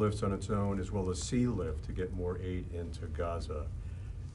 lifts on its own as well as sea lift to get more aid into Gaza.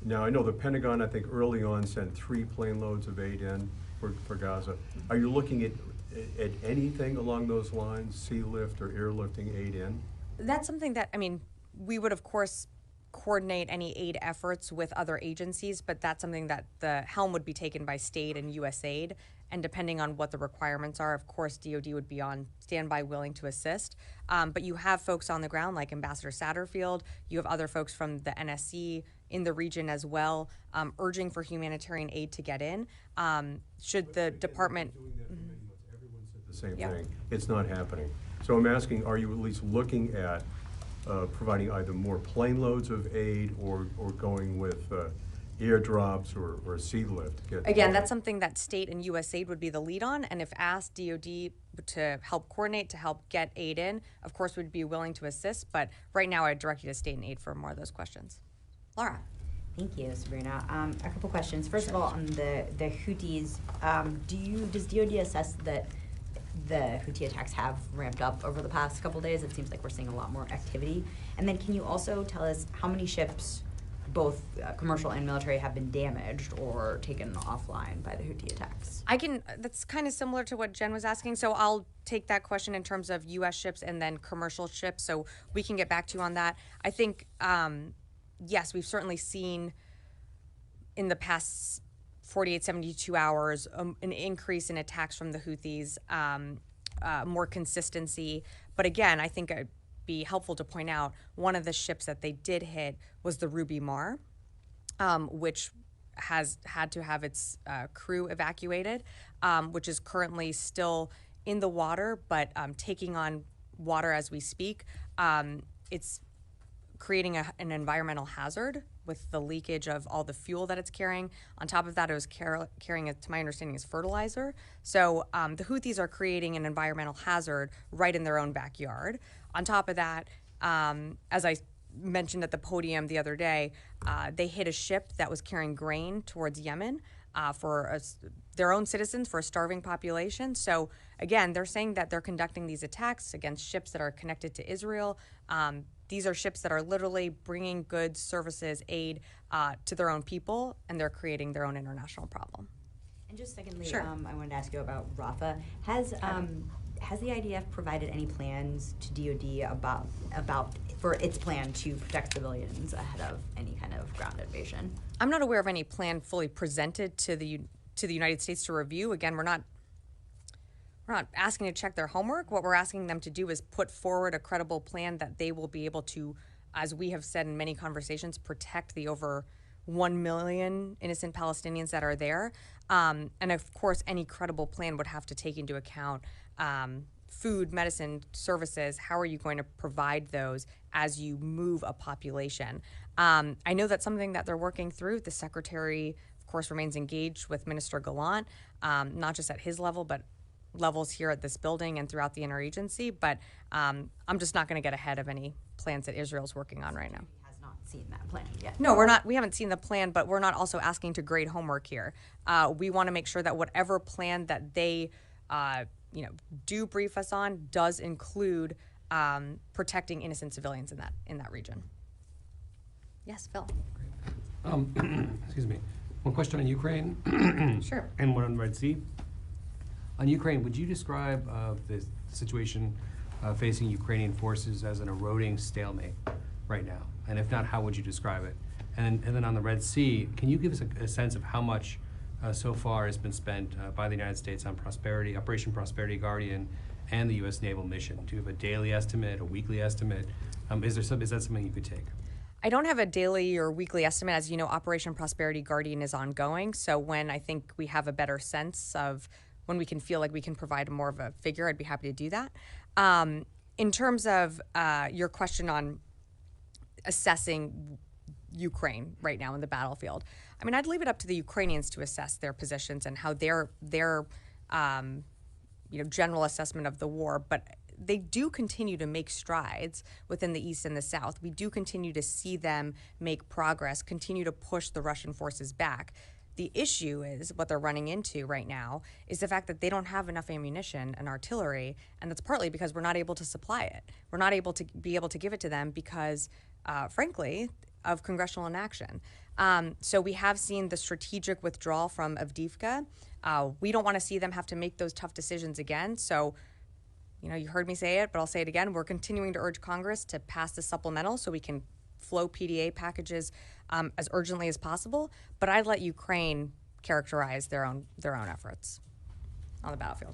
Now, I know the Pentagon, I think early on, sent 3 plane loads of aid in for Gaza. Are you looking at anything along those lines, sea lift or airlifting aid in? That's something that, I mean, we would, of course, coordinate any aid efforts with other agencies, but that's something that the helm would be taken by state and USAID. And depending on what the requirements are, of course, DoD would be on standby willing to assist. But you have folks on the ground like Ambassador Satterfield. You have other folks from the NSC in the region as well, urging for humanitarian aid to get in. Should the department... Everyone said the same thing. It's not happening. So I'm asking, are you at least looking at providing either more plane loads of aid or going with airdrops or sea lift? Again, that's something that state and USAID would be the lead on, and if asked DoD to help coordinate, to help get aid in, of course we'd be willing to assist, but right now I'd direct you to state and aid for more of those questions. Laura. Thank you, Sabrina. A couple questions. First of all, on the Houthis, does DoD assess that the Houthi attacks have ramped up over the past couple days? It seems like we're seeing a lot more activity. And then can you also tell us how many ships, both commercial and military, have been damaged or taken offline by the Houthi attacks? That's kind of similar to what Jen was asking, so I'll take that question in terms of U.S. ships and then commercial ships, so we can get back to you on that. I think, yes, we've certainly seen in the past 48, 72 hours, an increase in attacks from the Houthis, more consistency. But again, I think it'd be helpful to point out one of the ships that they did hit was the Ruby Mar, which has had to have its crew evacuated, which is currently still in the water, but taking on water as we speak. It's creating an environmental hazard with the leakage of all the fuel that it's carrying. On top of that, it was carrying, to my understanding, is fertilizer. So the Houthis are creating an environmental hazard right in their own backyard. On top of that, as I mentioned at the podium the other day, they hit a ship that was carrying grain towards Yemen for their own citizens, for a starving population. So again, they're saying that they're conducting these attacks against ships that are connected to Israel. These are ships that are literally bringing goods, services, aid to their own people, and they're creating their own international problem. And just secondly, I wanted to ask you about Rafah. Has the IDF provided any plans to DoD about for its plan to protect civilians ahead of any kind of ground invasion? I'm not aware of any plan fully presented to the United States to review. Again, we're not asking to check their homework. What we're asking them to do is put forward a credible plan that they will be able to, as we have said in many conversations, protect the over 1 million innocent Palestinians that are there. And of course, any credible plan would have to take into account food, medicine, services. How are you going to provide those as you move a population? I know that's something that they're working through. The secretary, of course, remains engaged with Minister Gallant, not just at his level, but levels here at this building and throughout the interagency. But I'm just not going to get ahead of any plans that Israel's working on right now. Has not seen that plan yet. No, we're not. We haven't seen the plan, but we're not also asking to grade homework here. We want to make sure that whatever plan that they, do brief us on does include protecting innocent civilians in that region. Yes, Phil. Excuse me. One question on Ukraine. Sure. And one on the Red Sea. On Ukraine, would you describe the situation facing Ukrainian forces as an eroding stalemate right now? And if not, how would you describe it? And then on the Red Sea, can you give us a sense of how much so far has been spent by the United States on Operation Prosperity Guardian and the U.S. naval mission? Do you have a daily estimate, a weekly estimate? Is that something you could take? I don't have a daily or weekly estimate. As you know, Operation Prosperity Guardian is ongoing. So when I think we have a better sense of when we can feel like we can provide more of a figure, I'd be happy to do that. In terms of your question on assessing Ukraine right now in the battlefield, I mean, I'd leave it up to the Ukrainians to assess their positions and how their general assessment of the war. But they do continue to make strides within the East and the South. We do continue to see them make progress, continue to push the Russian forces back. The issue is what they're running into right now is the fact that they don't have enough ammunition and artillery, and that's partly because we're not able to supply it. We're not able to give it to them because, frankly, of congressional inaction. So we have seen the strategic withdrawal from Avdiivka. We don't want to see them have to make those tough decisions again. So, you heard me say it, but I'll say it again. We're continuing to urge Congress to pass the supplemental so we can flow PDA packages as urgently as possible. But I'd let Ukraine characterize their own efforts on the battlefield.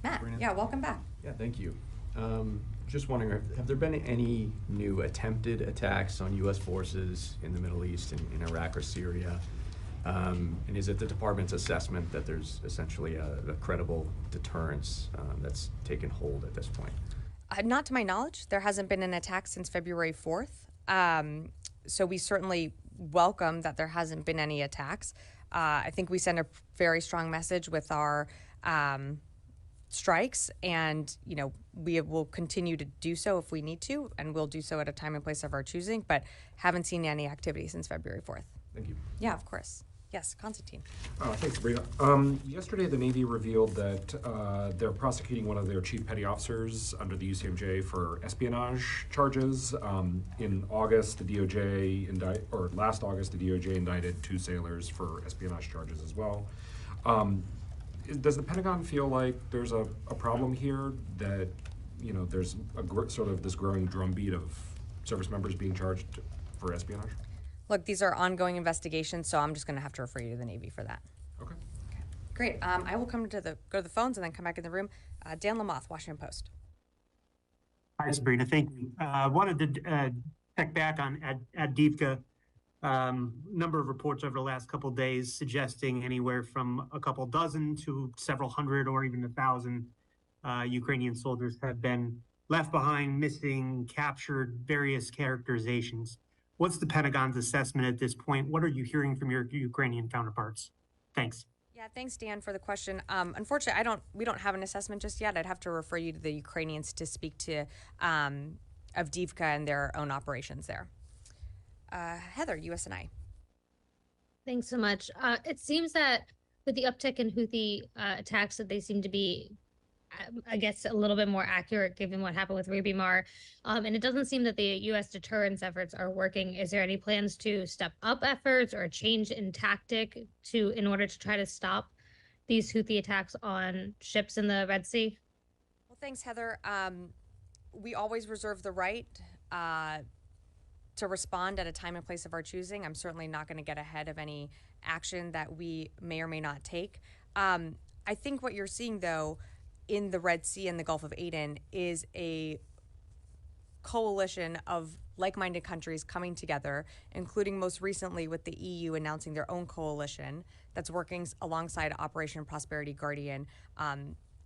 Matt, Sabrina? yeah, welcome back. Yeah, thank you. Just wondering, have there been any new attempted attacks on U.S. forces in the Middle East, in Iraq or Syria? And is it the department's assessment that there's essentially a credible deterrence that's taken hold at this point? Not to my knowledge. There hasn't been an attack since February 4th. So we certainly welcome that there hasn't been any attacks. I think we send a very strong message with our strikes, and we will continue to do so if we need to, and we'll do so at a time and place of our choosing, but haven't seen any activity since February 4th. Thank you. Yeah, of course. Yes, Constantine. Thanks, Sabrina. Yesterday, the Navy revealed that they're prosecuting one of their chief petty officers under the UCMJ for espionage charges. In August, last August, the DOJ indicted 2 sailors for espionage charges as well. Does the Pentagon feel like there's a problem here, that there's sort of this growing drumbeat of service members being charged for espionage? Look, these are ongoing investigations, so I'm just going to have to refer you to the Navy for that. Okay. Great. I will go to the phones and then come back in the room. Dan Lamoth, Washington Post. Hi, Sabrina. Thank you. Wanted to check back on Avdiivka. Number of reports over the last couple of days suggesting anywhere from a couple dozen to several hundred or even 1,000 Ukrainian soldiers have been left behind, missing, captured, various characterizations. What's the Pentagon's assessment at this point? What are you hearing from your Ukrainian counterparts? Thanks. Yeah, thanks, Dan, for the question. Unfortunately, we don't have an assessment just yet. I'd have to refer you to the Ukrainians to speak to Avdiivka and their own operations there. Heather, USNI. Thanks so much. It seems that with the uptick in Houthi attacks, that they seem to be, I guess, a little bit more accurate given what happened with Ruby Mar. And it doesn't seem that the U.S. deterrence efforts are working. Is there any plans to step up efforts or a change in tactic in order to try to stop these Houthi attacks on ships in the Red Sea? Well, thanks, Heather. We always reserve the right to respond at a time and place of our choosing. I'm certainly not going to get ahead of any action that we may or may not take. I think what you're seeing, though, in the Red Sea and the Gulf of Aden is a coalition of like-minded countries coming together, including most recently with the EU announcing their own coalition that's working alongside Operation Prosperity Guardian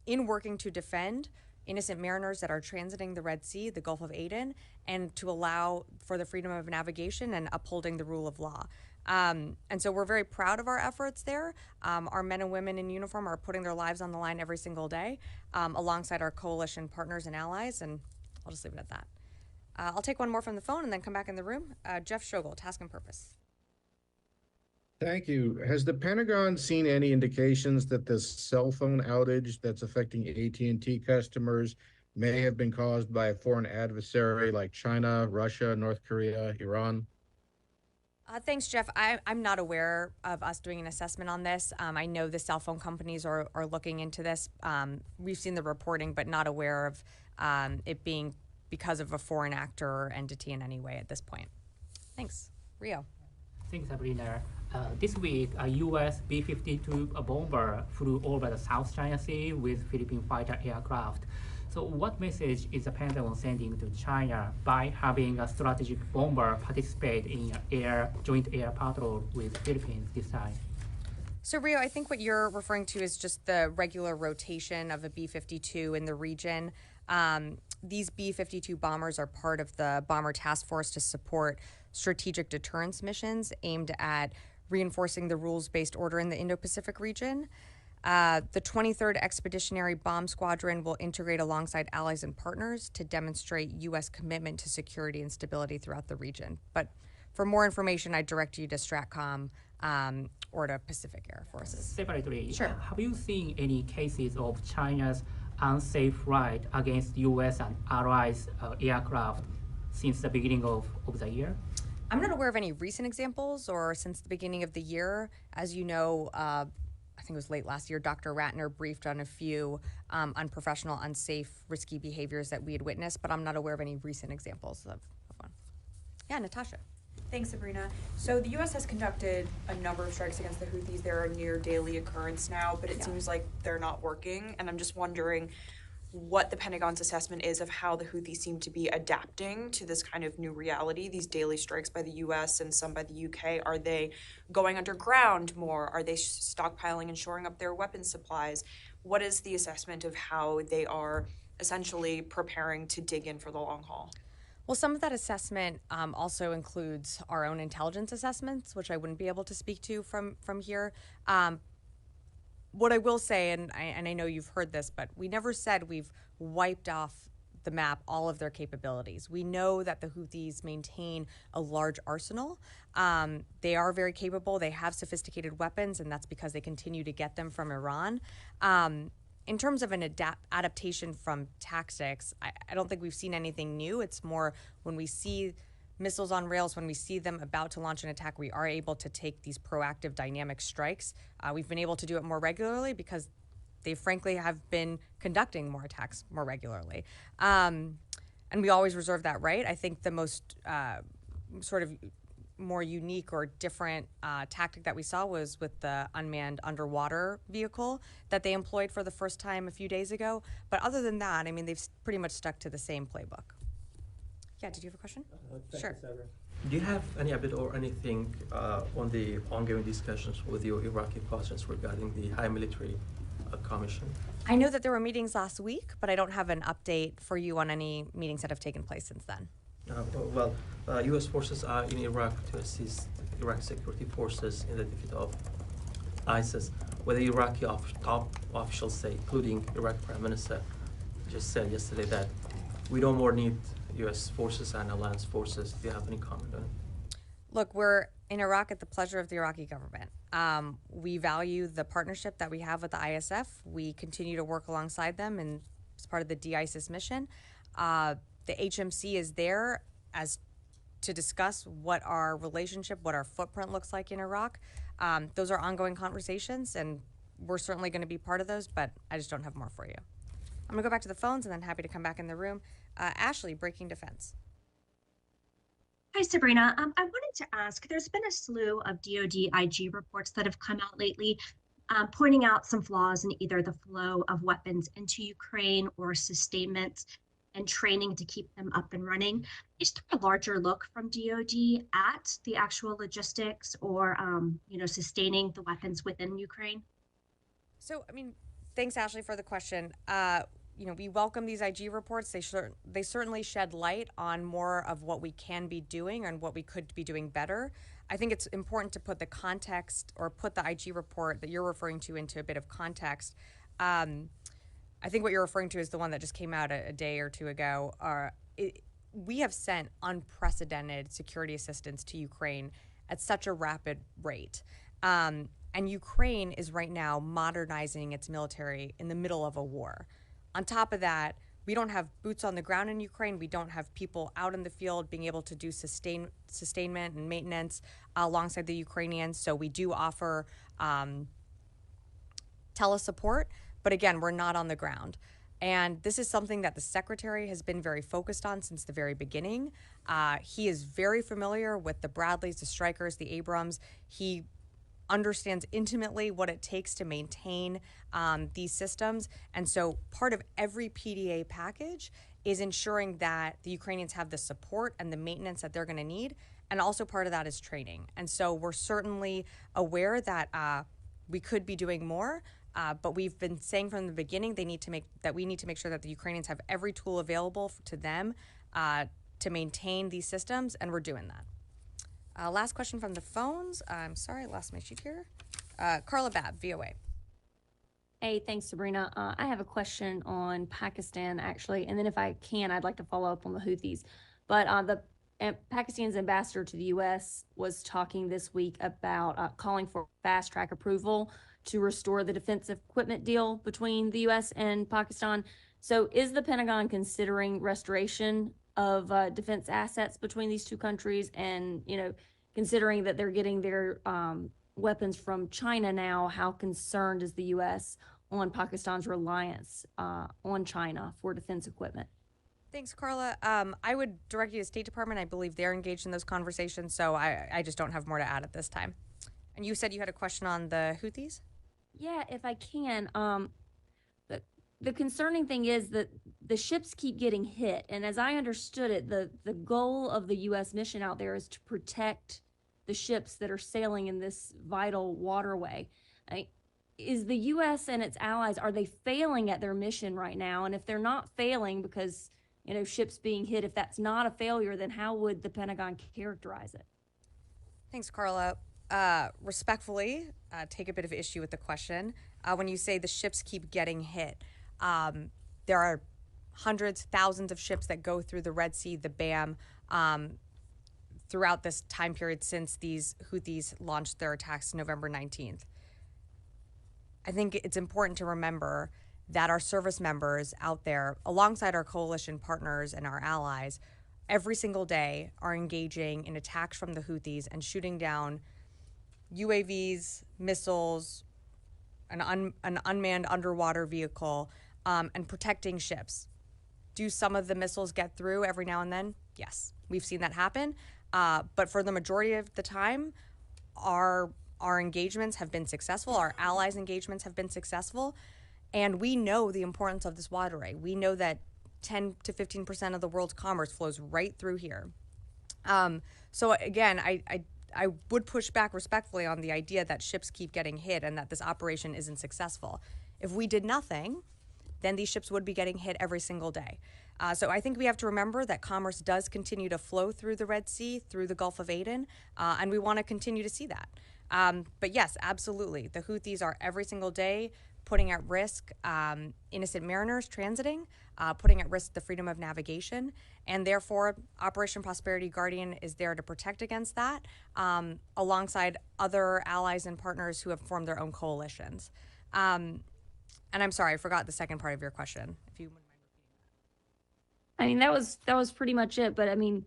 in working to defend innocent mariners that are transiting the Red Sea, the Gulf of Aden, and to allow for the freedom of navigation and upholding the rule of law. And so we're very proud of our efforts there. Our men and women in uniform are putting their lives on the line every single day alongside our coalition partners and allies, and I'll just leave it at that. I'll take one more from the phone and then come back in the room. Jeff Schogel, Task and Purpose. Thank you. Has the Pentagon seen any indications that this cell phone outage that's affecting AT&T customers may have been caused by a foreign adversary like China, Russia, North Korea, Iran? Thanks, Jeff. I'm not aware of us doing an assessment on this. I know the cell phone companies are looking into this. We've seen the reporting, but not aware of it being because of a foreign actor or entity in any way at this point. Thanks. Rio. Thanks, Sabrina. This week, a U.S. B-52 bomber flew over the South China Sea with Philippine fighter aircraft. So what message is the Pentagon sending to China by having a strategic bomber participate in an joint air patrol with Philippines this time? So, Rio, I think what you're referring to is just the regular rotation of a B-52 in the region. These B-52 bombers are part of the Bomber Task Force to support strategic deterrence missions aimed at reinforcing the rules-based order in the Indo-Pacific region. The 23rd Expeditionary Bomb Squadron will integrate alongside allies and partners to demonstrate U.S. commitment to security and stability throughout the region. But for more information, I direct you to STRATCOM or to Pacific Air Forces. Separately, Sure. have you seen any cases of China's unsafe flight against U.S. and allies aircraft since the beginning of the year? I'm not aware of any recent examples or since the beginning of the year. As you know, I think it was late last year, Dr. Ratner briefed on a few unprofessional, unsafe, risky behaviors that we had witnessed, but I'm not aware of any recent examples of one. Yeah, Natasha. Thanks, Sabrina. So the U.S. has conducted a number of strikes against the Houthis. They're a near daily occurrence now, but it seems like they're not working. And I'm just wondering what the Pentagon's assessment is of how the Houthis seem to be adapting to this kind of new reality, these daily strikes by the U.S. and some by the U.K. Are they going underground more? Are they stockpiling and shoring up their weapons supplies? What is the assessment of how they are essentially preparing to dig in for the long haul? Well, some of that assessment also includes our own intelligence assessments, which I wouldn't be able to speak to from here. What I will say, and I know you've heard this, but we never said we've wiped off the map all of their capabilities. We know that the Houthis maintain a large arsenal. They are very capable. They have sophisticated weapons, and that's because they continue to get them from Iran. In terms of an adaptation from tactics, I don't think we've seen anything new. It's more when we see missiles on rails, when we see them about to launch an attack, we are able to take these proactive dynamic strikes. We've been able to do it more regularly because they frankly have been conducting more attacks more regularly. And we always reserve that right. I think the most sort of more unique or different tactic that we saw was with the unmanned underwater vehicle that they employed for the first time a few days ago. But other than that, I mean, they've pretty much stuck to the same playbook. Yeah, did you have a question? Sure. Do you have any update or anything on the ongoing discussions with your Iraqi partners regarding the high military commission? I know that there were meetings last week, but I don't have an update for you on any meetings that have taken place since then. U.S. forces are in Iraq to assist Iraqi security forces in the defeat of ISIS. Whether Iraqi top officials say, including Iraqi Prime Minister, just said yesterday that we don't more need U.S. forces and alliance forces. Do you have any comment on it? Look, we're in Iraq at the pleasure of the Iraqi government. We value the partnership that we have with the ISF. We continue to work alongside them and as part of the de-ISIS mission. The HMC is there as to discuss what our relationship, what our footprint looks like in Iraq. Those are ongoing conversations, and we're certainly going to be part of those, but I just don't have more for you. I'm going to go back to the phones and then happy to come back in the room. Ashley, Breaking Defense. Hi, Sabrina. I wanted to ask, there's been a slew of DoD IG reports that have come out lately pointing out some flaws in either the flow of weapons into Ukraine or sustainment and training to keep them up and running. Is there a larger look from DoD at the actual logistics or, sustaining the weapons within Ukraine? So, I mean, thanks, Ashley, for the question. We welcome these IG reports. They certainly shed light on more of what we can be doing and what we could be doing better. I think it's important to put the context or put the IG report that you're referring to into a bit of context. I think what you're referring to is the one that just came out a day or two ago. We have sent unprecedented security assistance to Ukraine at such a rapid rate. And Ukraine is right now modernizing its military in the middle of a war. On top of that, we don't have boots on the ground in Ukraine. We don't have people out in the field being able to do sustainment and maintenance alongside the Ukrainians. So we do offer telesupport, but again, we're not on the ground. And this is something that the Secretary has been very focused on since the very beginning. He is very familiar with the Bradleys, the Strykers, the Abrams. He understands intimately what it takes to maintain these systems. And so part of every PDA package is ensuring that the Ukrainians have the support and the maintenance that they're going to need. And also part of that is training. And so we're certainly aware that we could be doing more, but we've been saying from the beginning we need to make sure that the Ukrainians have every tool available to them to maintain these systems, and we're doing that. Last question from the phones. I'm sorry, I lost my sheet here. Carla Babb, VOA. Hey, thanks, Sabrina. I have a question on Pakistan, actually, and then if I can, I'd like to follow up on the Houthis. But the Pakistan's ambassador to the U.S. was talking this week about calling for fast track approval to restore the defense equipment deal between the U.S. and Pakistan. So is the Pentagon considering restoration of defense assets between these two countries? And, you know, considering that they're getting their weapons from China now, how concerned is the U.S. on Pakistan's reliance on China for defense equipment? Thanks, Carla. I would direct you to State Department. I believe they're engaged in those conversations, so I just don't have more to add at this time. And you said you had a question on the Houthis? Yeah, if I can. The concerning thing is that the ships keep getting hit. And as I understood it, the goal of the U.S. mission out there is to protect the ships that are sailing in this vital waterway. Is the U.S. and its allies, are they failing at their mission right now? And if they're not failing because, you know, ships being hit, if that's not a failure, then how would the Pentagon characterize it? Thanks, Carla. Respectfully, take a bit of issue with the question. When you say the ships keep getting hit, there are hundreds, thousands of ships that go through the Red Sea, the BAM, throughout this time period since these Houthis launched their attacks November 19th. I think it's important to remember that our service members out there, alongside our coalition partners and our allies, every single day are engaging in attacks from the Houthis and shooting down UAVs, missiles, an unmanned underwater vehicle, and protecting ships. Do some of the missiles get through every now and then? Yes, we've seen that happen. But for the majority of the time, our engagements have been successful. Our allies' engagements have been successful. And we know the importance of this waterway. We know that 10 to 15% of the world's commerce flows right through here. So again, I would push back respectfully on the idea that ships keep getting hit and that this operation isn't successful. If we did nothing, then these ships would be getting hit every single day. So I think we have to remember that commerce does continue to flow through the Red Sea, through the Gulf of Aden, and we want to continue to see that. But yes, absolutely. The Houthis are every single day putting at risk innocent mariners transiting, putting at risk the freedom of navigation, and therefore Operation Prosperity Guardian is there to protect against that, alongside other allies and partners who have formed their own coalitions. And I'm sorry, I forgot the second part of your question. If you wouldn't mind repeating that. I mean, that was pretty much it. But I mean,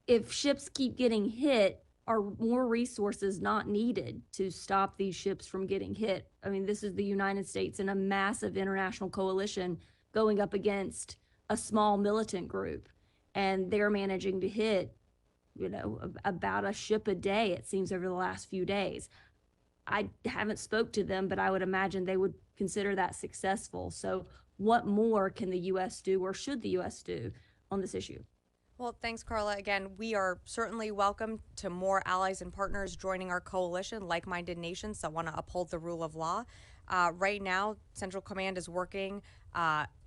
if ships keep getting hit, are more resources not needed to stop these ships from getting hit? I mean, this is the United States and a massive international coalition going up against a small militant group, and they're managing to hit, you know, about a ship a day, it seems, over the last few days. I haven't spoke to them, but I would imagine they would consider that successful. So what more can the U.S. do, or should the U.S. do on this issue? Well, thanks, Carla. Again, we are certainly welcome to more allies and partners joining our coalition, like-minded nations that want to uphold the rule of law. Right now, Central Command is working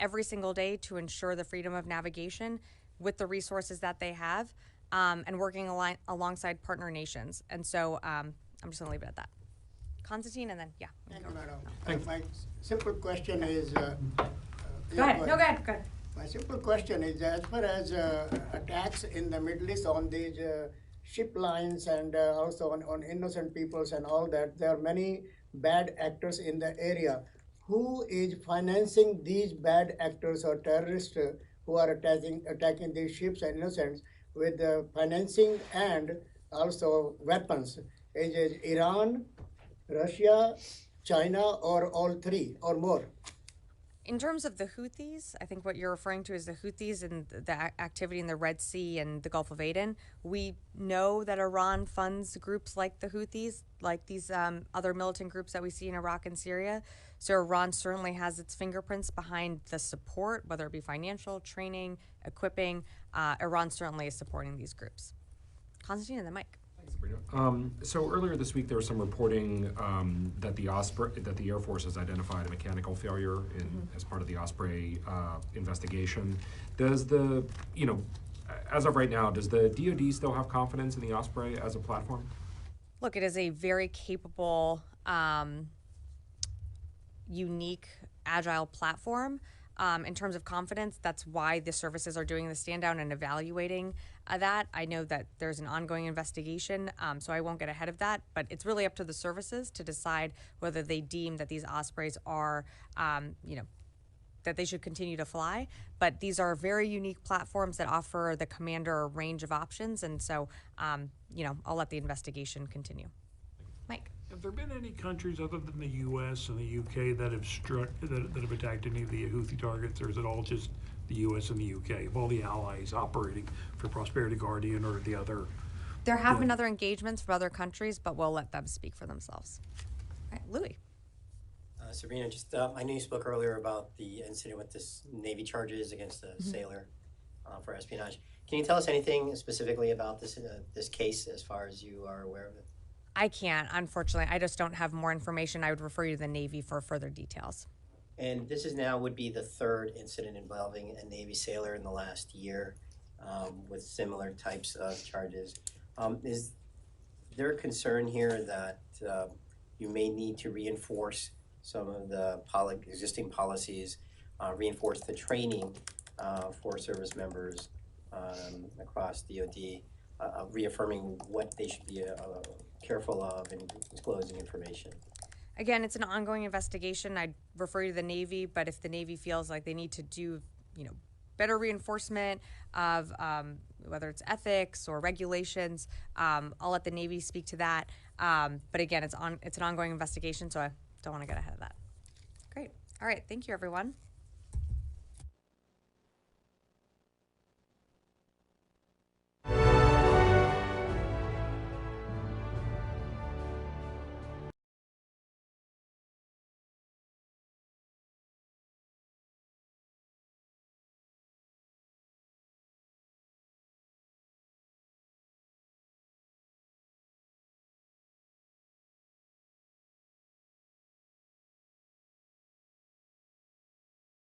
every single day to ensure the freedom of navigation with the resources that they have, and working alongside partner nations. And so I'm just going to leave it at that. Constantine, and then, yeah. Thank you, madam. My simple question is... Go ahead. No, go ahead. Go ahead. My simple question is, as far as attacks in the Middle East on these ship lines and also on innocent peoples and all that, there are many bad actors in the area. Who is financing these bad actors or terrorists who are attacking these ships and innocents with financing and also weapons? Is it Iran, Russia, China, or all three or more? In terms of the Houthis, I think what you're referring to is the Houthis and the activity in the Red Sea and the Gulf of Aden. We know that Iran funds groups like the Houthis, like these other militant groups that we see in Iraq and Syria. So Iran certainly has its fingerprints behind the support, whether it be financial, training, equipping. Iran certainly is supporting these groups. Constantine and then Mike. So earlier this week, there was some reporting that the Air Force has identified a mechanical failure as part of the Osprey investigation. Does as of right now, does the DoD still have confidence in the Osprey as a platform? Look, it is a very capable, unique, agile platform. in terms of confidence, that's why the services are doing the stand down and evaluating that. I know that there's an ongoing investigation, so I won't get ahead of that, but it's really up to the services to decide whether they deem that these Ospreys are, that they should continue to fly. But these are very unique platforms that offer the commander a range of options, and so, I'll let the investigation continue. Mike. Have there been any countries other than the U.S. and the U.K. that have that have attacked any of the Houthi targets, or is it all just the U.S. and the U.K. of all the allies operating for Prosperity Guardian or the other? There have been other engagements from other countries, but we'll let them speak for themselves. All right, Louis. Sabrina, just I know you spoke earlier about the incident with this Navy charges against a sailor for espionage. Can you tell us anything specifically about this case as far as you are aware of it? I can't, unfortunately. I just don't have more information. I would refer you to the Navy for further details. And this would be the third incident involving a Navy sailor in the last year with similar types of charges. Is there a concern here that you may need to reinforce some of the existing policies, reinforce the training for service members across DoD, reaffirming what they should be careful of in disclosing information? Again, it's an ongoing investigation. I'd refer you to the Navy, but if the Navy feels like they need to do, better reinforcement of whether it's ethics or regulations, I'll let the Navy speak to that. But again, it's an ongoing investigation, so I don't want to get ahead of that. Great. All right. Thank you, everyone.